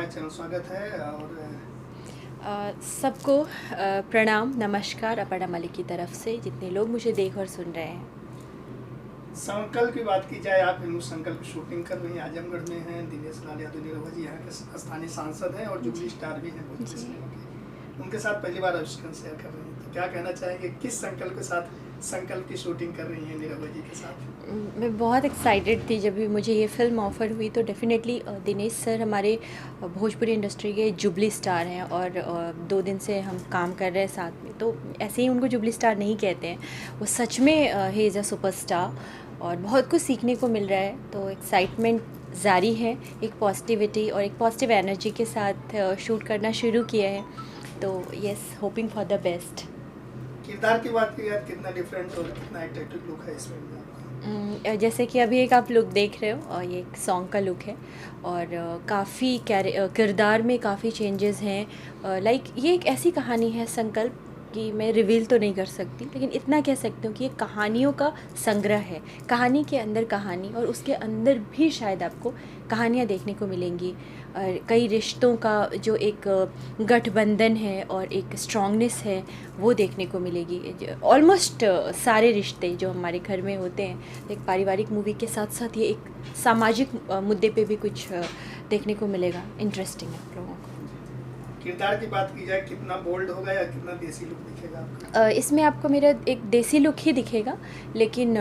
Channel स्वागत है। और सबको प्रणाम नमस्कार अपर्णा मलिक की तरफ से, जितने लोग मुझे देख और सुन रहे हैं। संकल्प की बात की जाए, आप फिल्म संकल्प शूटिंग कर रही हैं, आजमगढ़ में हैं। दिनेश लाल यादव नीरव जी यहाँ के स्थानीय सांसद हैं और जुबली स्टार भी हैं भोजपुरी सिनेमा के। उनके साथ पहली बार अविष्कार शेयर कर रही हैं, तो क्या कहना चाहेंगे, किस संकल्प के साथ संकल्प की शूटिंग कर रही हैं नीरव जी के साथ? मैं बहुत एक्साइटेड थी जब भी मुझे ये फ़िल्म ऑफ़र हुई। तो डेफ़िनेटली दिनेश सर हमारे भोजपुरी इंडस्ट्री के जुबली स्टार हैं और 2 दिन से हम काम कर रहे हैं साथ में। तो ऐसे ही उनको जुबली स्टार नहीं कहते हैं, वो सच में ही इज़ अ सुपरस्टार और बहुत कुछ सीखने को मिल रहा है। तो एक्साइटमेंट जारी है, एक पॉजिटिविटी और एक पॉजिटिव एनर्जी के साथ शूट करना शुरू किया है। तो yes, hoping for the best. किरदार की बात की जाए, कितना डिफरेंट और कितना एट्रैक्टिव लुक है इसमें आपका? जैसे कि अभी एक आप लुक देख रहे हो और ये एक सॉन्ग का लुक है और काफ़ी किरदार में काफ़ी चेंजेस हैं। लाइक ये एक ऐसी कहानी है संकल्प कि मैं रिवील तो नहीं कर सकती, लेकिन इतना कह सकती हूँ कि ये कहानियों का संग्रह है। कहानी के अंदर कहानी और उसके अंदर भी शायद आपको कहानियाँ देखने को मिलेंगी और कई रिश्तों का जो एक गठबंधन है और एक स्ट्रॉन्गनेस है वो देखने को मिलेगी। ऑलमोस्ट सारे रिश्ते जो हमारे घर में होते हैं, एक पारिवारिक मूवी के साथ साथ ये एक सामाजिक मुद्दे पे भी कुछ देखने को मिलेगा। इंटरेस्टिंग है आप लोगों को। किरदार की बात की जाए, कितना बोल्ड होगा या कितना देसी लुक दिखेगा आपका? इसमें आपको मेरा एक देसी लुक ही दिखेगा, लेकिन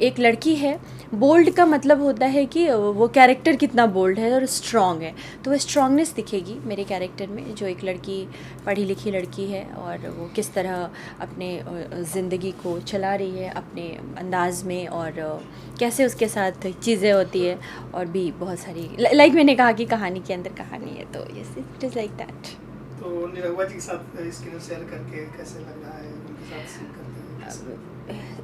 एक लड़की है। बोल्ड का मतलब होता है कि वो कैरेक्टर कितना बोल्ड है और स्ट्रॉन्ग है, तो वो स्ट्रॉन्गनेस दिखेगी मेरे कैरेक्टर में। जो एक लड़की पढ़ी लिखी लड़की है और वो किस तरह अपने ज़िंदगी को चला रही है अपने अंदाज में और कैसे उसके साथ चीज़ें होती है और भी बहुत सारी लाइक मैंने कहा कि कहानी के अंदर कहानी है। तो yes, it is like that. तो नीरव जी के साथ स्क्रीन शेयर करके कैसे लग रहा है, उनके साथ सीन करते हुए कैसे?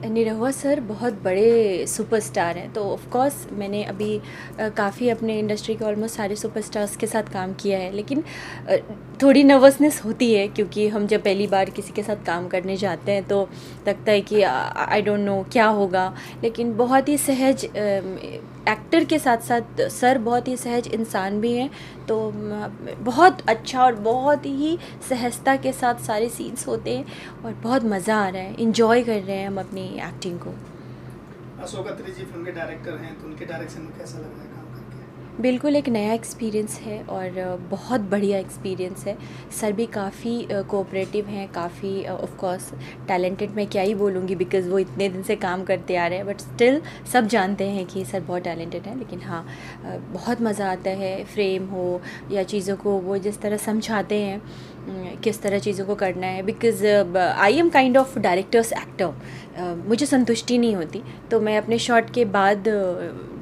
निरहुआ सर बहुत बड़े सुपरस्टार हैं, तो ऑफ कोर्स मैंने अभी काफ़ी अपने इंडस्ट्री के ऑलमोस्ट सारे सुपरस्टार्स के साथ काम किया है, लेकिन थोड़ी नर्वसनेस होती है क्योंकि हम जब पहली बार किसी के साथ काम करने जाते हैं तो लगता है कि आई डोंट नो क्या होगा। लेकिन बहुत ही सहज एक्टर के साथ साथ सर बहुत ही सहज इंसान भी हैं, तो बहुत अच्छा और बहुत ही सहजता के साथ सारे सीन्स होते हैं और बहुत मज़ा आ रहा है। इंजॉय कर रहे हैं हम अपनी एक्टिंग को। अशोक अत्री जी फिल्म के डायरेक्टर हैं, तो उनके डायरेक्शन में कैसा लग रहा है काम करके? बिल्कुल एक नया एक्सपीरियंस है और बहुत बढ़िया एक्सपीरियंस है। सर भी काफ़ी कोऑपरेटिव हैं, काफ़ी ऑफ कोर्स टैलेंटेड। मैं क्या ही बोलूँगी बिकॉज़ वो इतने दिन से काम करते आ रहे हैं, बट स्टिल सब जानते हैं कि सर बहुत टैलेंटेड हैं। लेकिन हाँ, बहुत मज़ा आता है। फ्रेम हो या चीज़ों को वो जिस तरह समझाते हैं किस तरह चीज़ों को करना है, because I am kind of directors actor. मुझे संतुष्टि नहीं होती, तो मैं अपने शॉट के बाद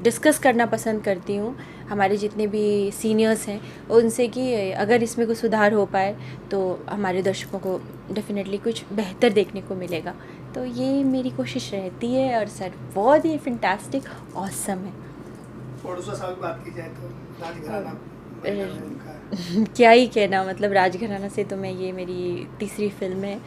डिस्कस करना पसंद करती हूँ हमारे जितने भी सीनियर्स हैं उनसे कि अगर इसमें कुछ सुधार हो पाए तो हमारे दर्शकों को डेफिनेटली कुछ बेहतर देखने को मिलेगा। तो ये मेरी कोशिश रहती है और सर बहुत ही फैंटास्टिक ऑसम है। प्रोड्यूसर साहब की बात की जाए तो राजघराना क्या ही कहना, मतलब राजघराना से तो मैं ये मेरी तीसरी फिल्म है।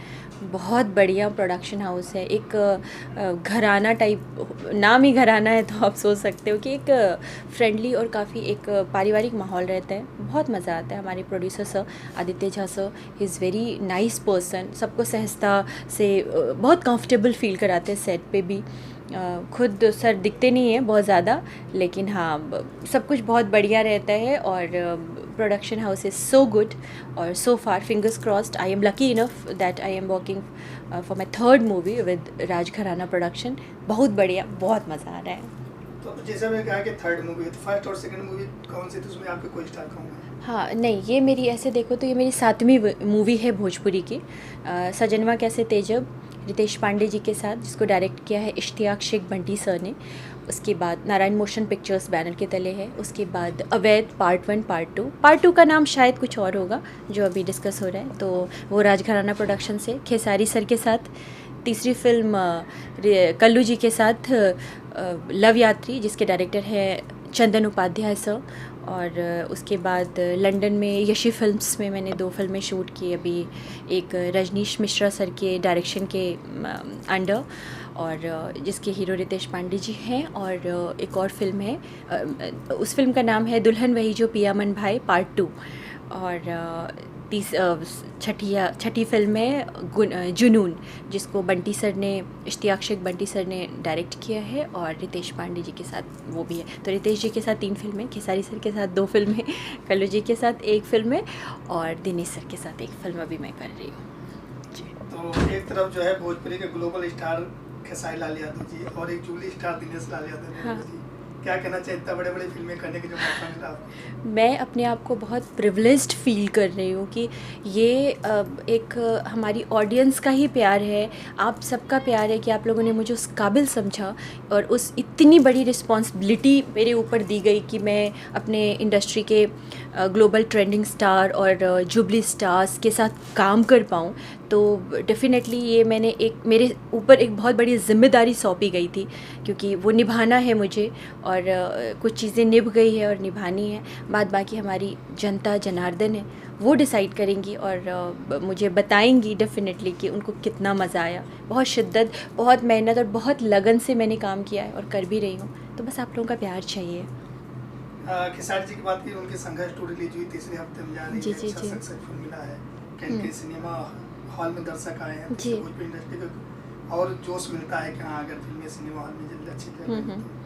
बहुत बढ़िया प्रोडक्शन हाउस है, एक घराना टाइप, नाम ही घराना है तो आप सोच सकते हो कि एक फ्रेंडली और काफ़ी एक पारिवारिक माहौल रहता है। बहुत मज़ा आता है। हमारे producer sir Aditya Jha sir, he is very nice person. सबको सहजता से बहुत कंफर्टेबल फील कराते हैं सेट पे भी। खुद सर दिखते नहीं हैं बहुत ज़्यादा, लेकिन हाँ सब कुछ बहुत बढ़िया रहता है और production house is so good. और so far fingers crossed, I am lucky enough that I am working for my third movie with Rajgharana production. बहुत बढ़िया, बहुत मज़ा आ रहा है। तो जैसे मैंने कहा कि थर्ड मूवी है, तो फर्स्ट और सेकंड मूवी कौन सी थी, उसमें आपके कोई स्टार कौन है? हाँ नहीं, ये मेरी ऐसे देखो तो ये मेरी 7वीं मूवी है भोजपुरी की। सजनवा कैसे तेजब रितेश पांडे जी के साथ, जिसको डायरेक्ट किया है इश्तियाक शेख बंटी सर ने। उसके बाद नारायण मोशन पिक्चर्स बैनर के तले है। उसके बाद अवैध पार्ट 1 पार्ट 2 का नाम शायद कुछ और होगा जो अभी डिस्कस हो रहा है, तो वो राजघराना प्रोडक्शन से खेसारी सर के साथ। तीसरी फिल्म कल्लू जी के साथ लव यात्री, जिसके डायरेक्टर है चंदन उपाध्याय सर, और उसके बाद लंदन में यशी फिल्म्स में मैंने 2 फिल्में शूट की अभी, एक रजनीश मिश्रा सर के डायरेक्शन के अंडर, और जिसके हीरो रितेश पांडे जी हैं, और एक और फिल्म है, उस फिल्म का नाम है दुल्हन वही जो पिया मन भाई पार्ट 2, और छठी फिल्म है जुनून, जिसको बंटी सर ने, इश्तियाक शेख बंटी सर ने डायरेक्ट किया है, और रितेश पांडे जी के साथ वो भी है। तो रितेश जी के साथ 3 फिल्में, खेसारी सर के साथ 2 फिल्में, कल्लू जी के साथ 1 फिल्म है, और दिनेश सर के साथ 1 फिल्म अभी मैं कर रही हूँ जी। तो एक तरफ जो है भोजपुरी के ग्लोबल स्टार खेसारी लाल यादव जी और एक जूली स्टार दिनेश लाल यादव हाँ। जी, क्या कहना चाहिए इतना बड़े बड़े फिल्में करने के जो मौका मिला आपको? मैं अपने आप को बहुत प्रिविलेज्ड फील कर रही हूँ कि ये एक हमारी ऑडियंस का ही प्यार है, आप सबका प्यार है कि आप लोगों ने मुझे उस काबिल समझा, और उस इतनी बड़ी रिस्पॉन्सिबिलिटी मेरे ऊपर दी गई कि मैं अपने इंडस्ट्री के ग्लोबल ट्रेंडिंग स्टार और जुबली स्टार्स के साथ काम कर पाऊँ। तो डेफ़िनेटली ये मेरे ऊपर एक बहुत बड़ी ज़िम्मेदारी सौंपी गई थी, क्योंकि वो निभाना है मुझे, और कुछ चीज़ें निभ गई है और निभानी है। बाद बाकी हमारी जनता जनार्दन है, वो डिसाइड करेंगी और मुझे बताएंगी डेफ़िनेटली कि उनको कितना मज़ा आया। बहुत शिद्दत, बहुत मेहनत और बहुत लगन से मैंने काम किया है और कर भी रही हूँ, तो बस आप लोगों का प्यार चाहिए। खेसारी जी की बात की, उनकी संघर्ष 2 रिलीज हुई, तीसरे हफ्ते में जा रही है, अच्छा जी। सक्सेसफुल मिला है, कई सिनेमा हॉल में दर्शक आए हैं, जी। भोजपुरी इंडस्ट्री को और जोश मिलता है कि हाँ, अगर फिल्में सिनेमा हॉल में जल्दी अच्छी तरह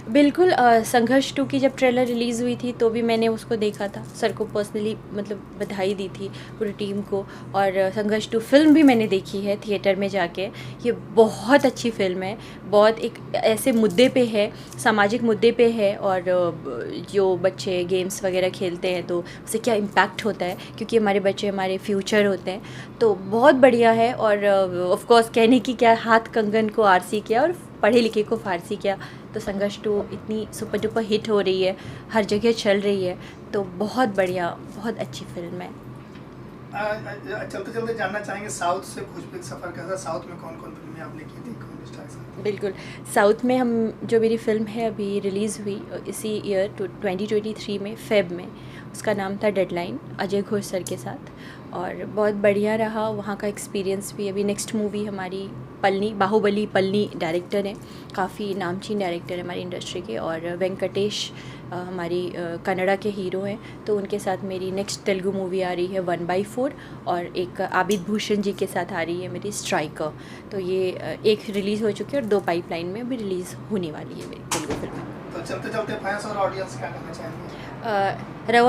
बिल्कुल। संघर्ष 2 की जब ट्रेलर रिलीज़ हुई थी तो भी मैंने उसको देखा था, सर को पर्सनली मतलब बधाई दी थी पूरी टीम को, और संघर्ष 2 फिल्म भी मैंने देखी है थिएटर में जाके। ये बहुत अच्छी फ़िल्म है, बहुत एक ऐसे मुद्दे पे है, सामाजिक मुद्दे पे है, और जो बच्चे गेम्स वगैरह खेलते हैं तो उससे क्या इम्पैक्ट होता है, क्योंकि हमारे बच्चे हमारे फ्यूचर होते हैं। तो बहुत बढ़िया है, और ऑफ कोर्स कहने की क्या, हाथ कंगन को आरसी किया और पढ़े लिखे को फारसी किया। तो संघर्ष 2 इतनी सुपर डुपर हिट हो रही है, हर जगह चल रही है, तो बहुत बढ़िया, बहुत अच्छी फिल्म है। चलते चलते जानना चाहेंगे साउथ से भोजपुरी सफ़र कैसा, साउथ में कौन कौन फिल्में आपने की थी, कौन स्टार के साथ? बिल्कुल, साउथ में हम जो मेरी फ़िल्म है अभी रिलीज़ हुई इसी ईयर 2023 में फ़ेब में, उसका नाम था डेडलाइन, अजय घोष सर के साथ, और बहुत बढ़िया रहा वहाँ का एक्सपीरियंस भी। अभी नेक्स्ट मूवी हमारी पलनी, बाहुबली पलनी डायरेक्टर हैं, काफ़ी नामचीन डायरेक्टर है हमारी इंडस्ट्री के, और वेंकटेश हमारी कन्नड़ा के हीरो हैं, तो उनके साथ मेरी नेक्स्ट तेलुगु मूवी आ रही है 1/4, और एक आबिद भूषण जी के साथ आ रही है मेरी स्ट्राइकर। तो ये एक रिलीज़ हो चुकी है और 2 पाइपलाइन में अभी रिलीज़ होने वाली है मेरी तेलुगु फिल्में। तो चलते चलते फैंस और ऑडियंस क्या कहना चाहेंगे? रवा